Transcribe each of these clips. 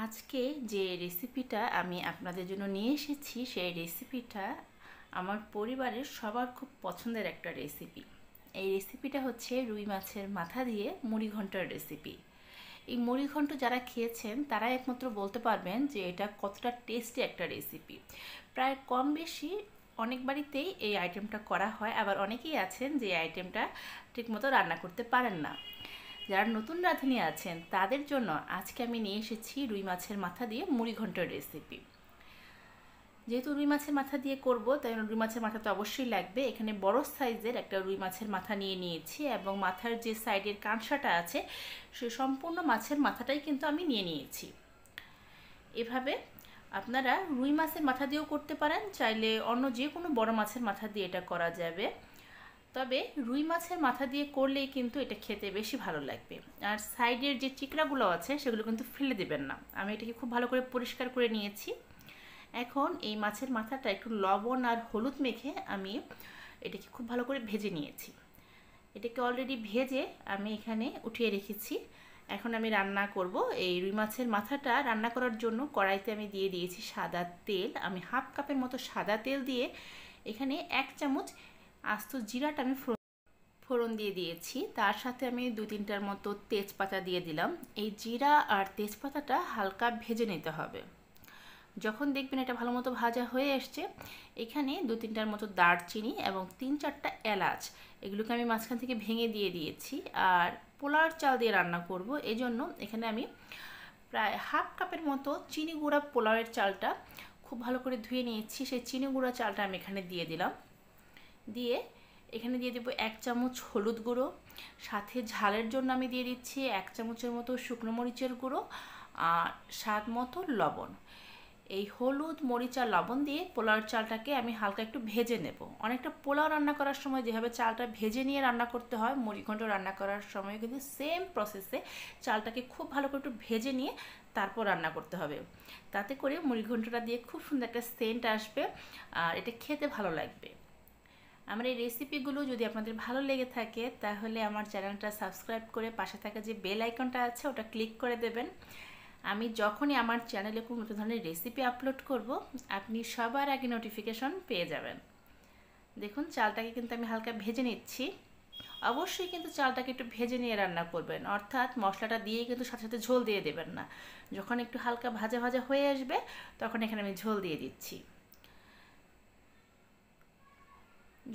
আজকে যে রেসিপিটা আমি আপনাদের জন্য নিয়ে এসেছি সেই রেসিপিটা আমার পরিবারের সবার খুব পছন্দের একটা রেসিপি। এই রেসিপিটা হচ্ছে রুই মাছের মাথা দিয়ে মুড়িঘণ্টার রেসিপি। এই মুড়িঘণ্ট যারা খেয়েছেন তারা একমাত্র বলতে পারবেন যে এটা কতটা টেস্টি একটা রেসিপি। প্রায় কম বেশি অনেক বাড়িতেই এই আইটেমটা করা হয়, আবার অনেকেই আছেন যে আইটেমটা ঠিকমতো রান্না করতে পারেন না। যারা নতুন রাঁধুনি আছেন তাদের জন্য আজকে আমি নিয়ে এসেছি রুই মাছের মাথা দিয়ে মুড়িঘণ্টার রেসিপি। যেহেতু রুই মাছের মাথা দিয়ে করব তাই রুই মাছের মাথা তো অবশ্যই লাগবে। এখানে বড় সাইজের একটা রুই মাছের মাথা নিয়ে নিয়েছি এবং মাথার যে সাইডের কাঁসাটা আছে সে সম্পূর্ণ মাছের মাথাটাই কিন্তু আমি নিয়ে নিয়েছি। এভাবে আপনারা রুই মাছের মাথা দিয়েও করতে পারেন, চাইলে অন্য যে কোনো বড় মাছের মাথা দিয়ে এটা করা যাবে। তবে রুই মাছের মাথা দিয়ে করলেই কিন্তু এটা খেতে বেশি ভালো লাগবে। আর সাইডের যে চিকড়াগুলো আছে সেগুলো কিন্তু ফেলে দেবেন না। আমি এটাকে খুব ভালো করে পরিষ্কার করে নিয়েছি। এখন এই মাছের মাথাটা একটু লবণ আর হলুদ মেখে আমি এটাকে খুব ভালো করে ভেজে নিয়েছি। এটাকে অলরেডি ভেজে আমি এখানে উঠিয়ে রেখেছি। এখন আমি রান্না করব। এই রুই মাছের মাথাটা রান্না করার জন্য কড়াইতে আমি দিয়ে দিয়েছি সাদা তেল। আমি হাফ কাপের মতো সাদা তেল দিয়ে এখানে 1 চামচ আস্ত জিরাটা আমি ফোড়ন দিয়ে দিয়েছি। তার সাথে আমি 2-3টার মতো তেজপাতা দিয়ে দিলাম। এই জিরা আর তেজপাতাটা হালকা ভেজে নিতে হবে। যখন দেখবেন এটা ভালো মতো ভাজা হয়ে আসছে, এখানে 2-3টার মতো দারচিনি এবং 3-4টা এলাচ এগুলোকে আমি মাঝখান থেকে ভেঙে দিয়ে দিয়েছি। আর পোলার চাল দিয়ে রান্না করব, এই জন্য এখানে আমি প্রায় হাফ কাপের মতো চিনি গুঁড়া পোলাওয়ের চালটা খুব ভালো করে ধুয়ে নিয়েছি। সেই চিনি গুঁড়া চালটা আমি এখানে দিয়ে দিলাম। দিয়ে এখানে দিয়ে দেবো 1 চামচ হলুদ গুঁড়ো, সাথে ঝালের জন্য আমি দিয়ে দিচ্ছি 1 চামচের মতো শুকনো মরিচের গুঁড়ো আর স্বাদ মতো লবণ। এই হলুদ, মরিচ আর লবণ দিয়ে পোলাওর চালটাকে আমি হালকা একটু ভেজে নেব। অনেকটা পোলাও রান্না করার সময় যেভাবে চালটা ভেজে নিয়ে রান্না করতে হয়, মুড়িঘণ্ট রান্না করার সময় কিন্তু সেম প্রসেসে চালটাকে খুব ভালো করে একটু ভেজে নিয়ে তারপর রান্না করতে হবে। তাতে করে মুড়িঘণ্টটা দিয়ে খুব সুন্দর একটা সেন্ট আসবে আর এটা খেতে ভালো লাগবে। আমার এই রেসিপিগুলো যদি আপনাদের ভালো লেগে থাকে তাহলে আমার চ্যানেলটা সাবস্ক্রাইব করে পাশে থাকা যে বেল আইকনটা আছে ওটা ক্লিক করে দেবেন। আমি যখনই আমার চ্যানেলে কোনো নতুন ধরনের রেসিপি আপলোড করব আপনি সবার আগে নোটিফিকেশন পেয়ে যাবেন। দেখুন চালটাকে কিন্তু আমি হালকা ভেজে নিচ্ছি। অবশ্যই কিন্তু চালটাকে একটু ভেজে নিয়ে রান্না করবেন, অর্থাৎ মশলাটা দিয়ে কিন্তু সাথে সাথে ঝোল দিয়ে দেবেন না। যখন একটু হালকা ভাজা ভাজা হয়ে আসবে তখন এখানে আমি ঝোল দিয়ে দিচ্ছি।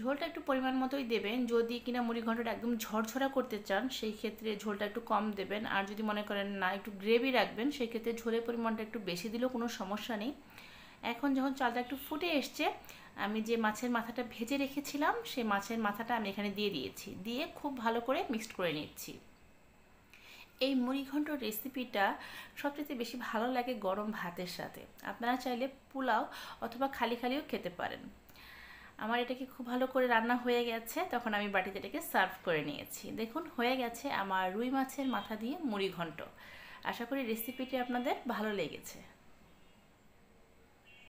ঝোলটা একটু পরিমাণ মতোই দেবেন। যদি কিনা মুড়িঘণ্টটা একদম ঝরঝরা করতে চান সেই ক্ষেত্রে ঝোলটা একটু কম দেবেন, আর যদি মনে করেন না একটু গ্রেভি রাখবেন সেই ক্ষেত্রে ঝোলের পরিমাণটা একটু বেশি দিলেও কোনো সমস্যা নেই। এখন যখন চালটা একটু ফুটে এসছে, আমি যে মাছের মাথাটা ভেজে রেখেছিলাম সেই মাছের মাথাটা আমি এখানে দিয়ে দিয়েছি। দিয়ে খুব ভালো করে মিক্সড করে নিচ্ছি। এই মুড়িঘণ্ট রেসিপিটা সবচেয়ে বেশি ভালো লাগে গরম ভাতের সাথে। আপনারা চাইলে পোলাও অথবা খালি খালিও খেতে পারেন। আমার এটাকে খুব ভালো করে রান্না হয়ে গেছে, তখন আমি বাটিতে এটাকে সার্ভ করে নিয়েছি। দেখুন হয়ে গেছে আমার রুই মাছের মাথা দিয়ে মুড়িঘণ্ট। আশা করি রেসিপিটি আপনাদের ভালো লেগেছে।